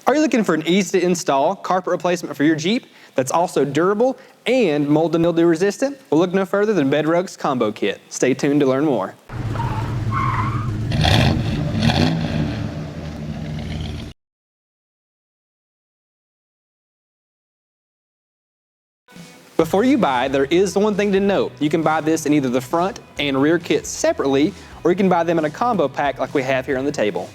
Are you looking for an easy to install carpet replacement for your Jeep that's also durable and mold and mildew resistant? Well, look no further than BedRug's Combo Kit. Stay tuned to learn more. Before you buy, there is one thing to note. You can buy this in either the front and rear kits separately, or you can buy them in a combo pack like we have here on the table.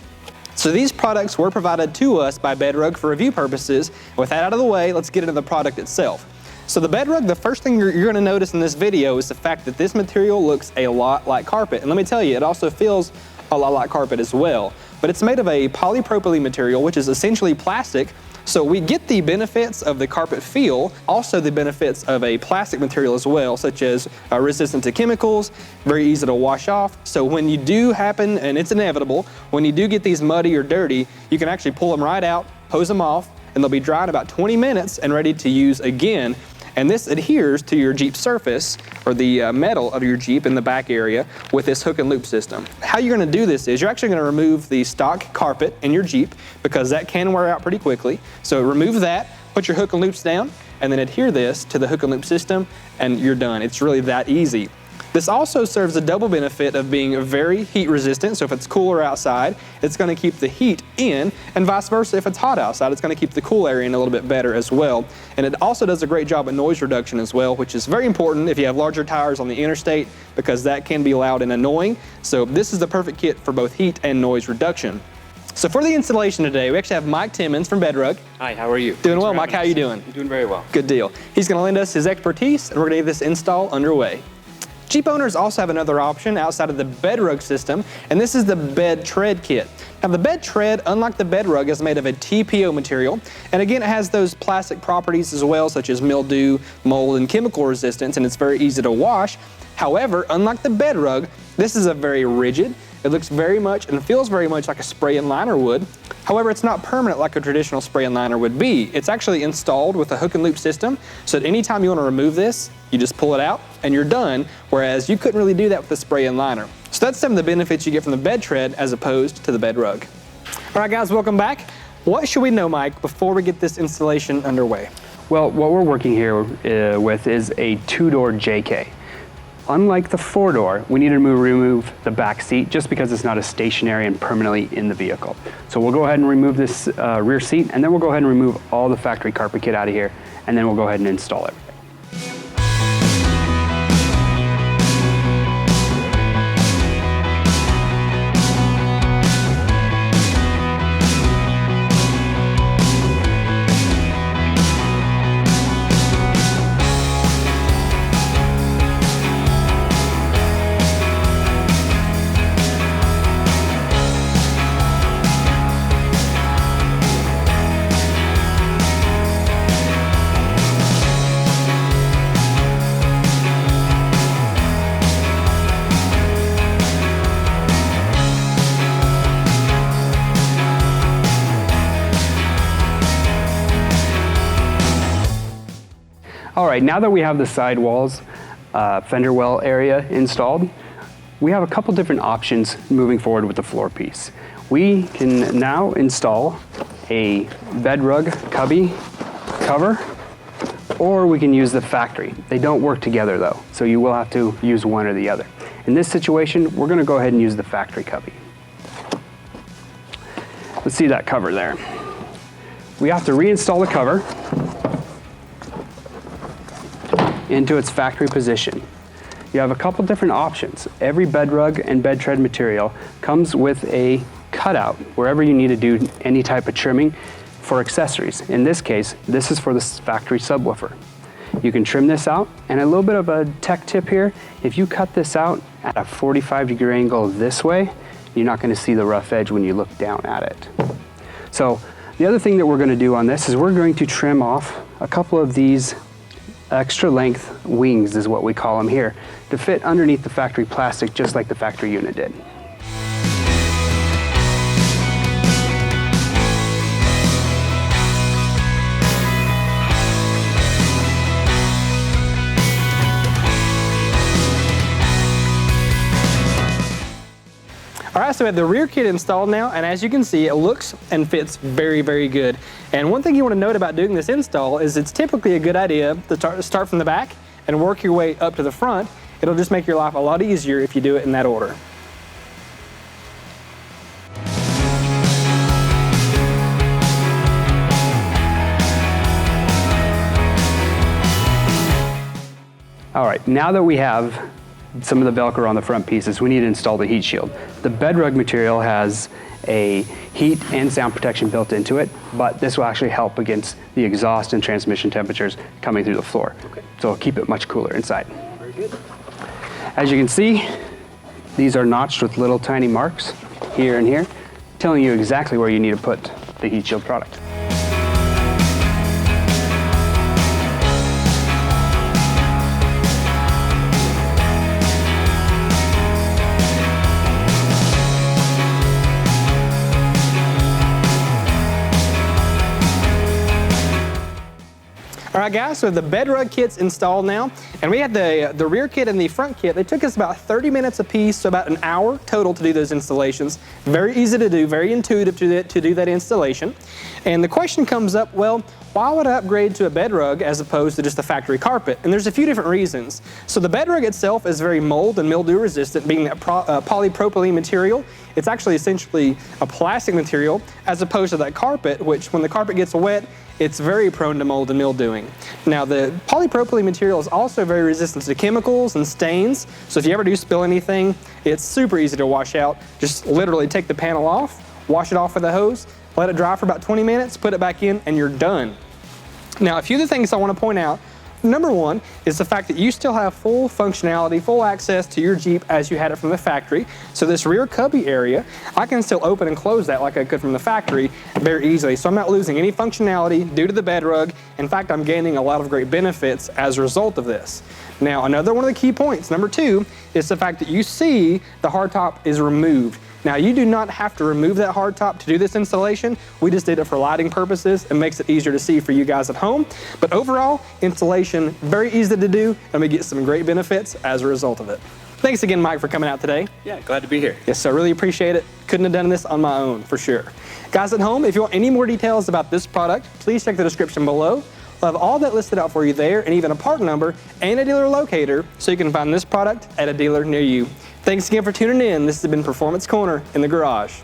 So these products were provided to us by BedRug for review purposes. With that out of the way, let's get into the product itself. So the BedRug, the first thing you're going to notice in this video is the fact that this material looks a lot like carpet. And let me tell you, it also feels a lot like carpet as well. But it's made of a polypropylene material, which is essentially plastic. So we get the benefits of the carpet feel, also the benefits of a plastic material as well, such as resistant to chemicals, very easy to wash off. So when you do happen, and it's inevitable, when you do get these muddy or dirty, you can actually pull them right out, hose them off, and they'll be dry in about 20 minutes and ready to use again. And this adheres to your Jeep surface, or the metal of your Jeep in the back area, with this hook and loop system. How you're going to do this is you're actually going to remove the stock carpet in your Jeep, because that can wear out pretty quickly. So remove that, put your hook and loops down, and then adhere this to the hook and loop system, and you're done. It's really that easy. This also serves a double benefit of being very heat resistant. So if it's cooler outside, it's going to keep the heat in, and vice versa. If it's hot outside, it's going to keep the cool air in a little bit better as well. And it also does a great job at noise reduction as well, which is very important if you have larger tires on the interstate, because that can be loud and annoying. So this is the perfect kit for both heat and noise reduction. So for the installation today, we actually have Mike Timmons from BedRug. Hi, how are you? Doing well, Mike. How are you doing? I'm doing very well. Good deal. He's going to lend us his expertise, and we're going to get this install underway. Jeep owners also have another option outside of the BedRug system, and this is the BedTred kit. Now the BedTred, unlike the BedRug, is made of a TPO material, and again it has those plastic properties as well, such as mildew, mold, and chemical resistance, and it's very easy to wash. However, unlike the BedRug, this is a very rigid. It looks very much and feels very much like a spray and liner would. However, it's not permanent like a traditional spray and liner would be. It's actually installed with a hook and loop system, so at any time you want to remove this, you just pull it out and you're done, whereas you couldn't really do that with the spray and liner. So that's some of the benefits you get from the BedTred as opposed to the BedRug. All right guys, welcome back. What should we know, Mike, before we get this installation underway? Well, what we're working here with is a two-door JK. Unlike the four-door, we need to remove the back seat just because it's not as stationary and permanently in the vehicle. So we'll go ahead and remove this rear seat, and then we'll go ahead and remove all the factory carpet kit out of here, and then we'll go ahead and install it. All right, now that we have the sidewalls, fender well area installed, we have a couple different options moving forward with the floor piece. We can now install a BedRug cubby cover, or we can use the factory. They don't work together though, so you will have to use one or the other. In this situation, we're gonna go ahead and use the factory cubby. Let's see that cover there. We have to reinstall the cover into its factory position. You have a couple different options. Every BedRug and BedTred material comes with a cutout wherever you need to do any type of trimming for accessories. In this case, this is for the factory subwoofer. You can trim this out, and a little bit of a tech tip here, if you cut this out at a 45-degree angle this way, you're not going to see the rough edge when you look down at it. So the other thing that we're going to do on this is we're going to trim off a couple of these extra length wings, is what we call them here, to fit underneath the factory plastic just like the factory unit did. All right, so we have the rear kit installed now, and as you can see, it looks and fits very, very good. And one thing you want to note about doing this install is it's typically a good idea to start from the back and work your way up to the front. It'll just make your life a lot easier if you do it in that order. All right, now that we have some of the Velcro on the front pieces, we need to install the heat shield. The BedRug material has a heat and sound protection built into it, but this will actually help against the exhaust and transmission temperatures coming through the floor. Okay. So it'll keep it much cooler inside. Very good. As you can see, these are notched with little tiny marks here and here, telling you exactly where you need to put the heat shield product. All right, guys, so the BedRug kit's installed now, and we had the rear kit and the front kit. They took us about 30 minutes a piece, so about an hour total to do those installations. Very easy to do, very intuitive to do that installation. And the question comes up, well, why would I upgrade to a BedRug as opposed to just a factory carpet? And there's a few different reasons. So the BedRug itself is very mold and mildew resistant, being that polypropylene material. It's actually essentially a plastic material as opposed to that carpet, which when the carpet gets wet, it's very prone to mold and mildewing. Now the polypropylene material is also very resistant to chemicals and stains, so if you ever do spill anything, it's super easy to wash out. Just literally take the panel off, wash it off with a hose, let it dry for about 20 minutes, put it back in, and you're done. Now a few of the things I want to point out. Number one is the fact that you still have full functionality, full access to your Jeep as you had it from the factory. So this rear cubby area, I can still open and close that like I could from the factory very easily. So I'm not losing any functionality due to the BedRug. In fact, I'm gaining a lot of great benefits as a result of this. Now, another one of the key points, number two, is the fact that you see the hardtop is removed. Now, you do not have to remove that hardtop to do this installation. We just did it for lighting purposes. It makes it easier to see for you guys at home. But overall, installation, very easy to do, and we get some great benefits as a result of it. Thanks again, Mike, for coming out today. Yeah, glad to be here. Yes, I really appreciate it. Couldn't have done this on my own, for sure. Guys at home, if you want any more details about this product, please check the description below. We'll have all that listed out for you there, and even a part number and a dealer locator, so you can find this product at a dealer near you. Thanks again for tuning in. This has been Performance Corner in the Garage.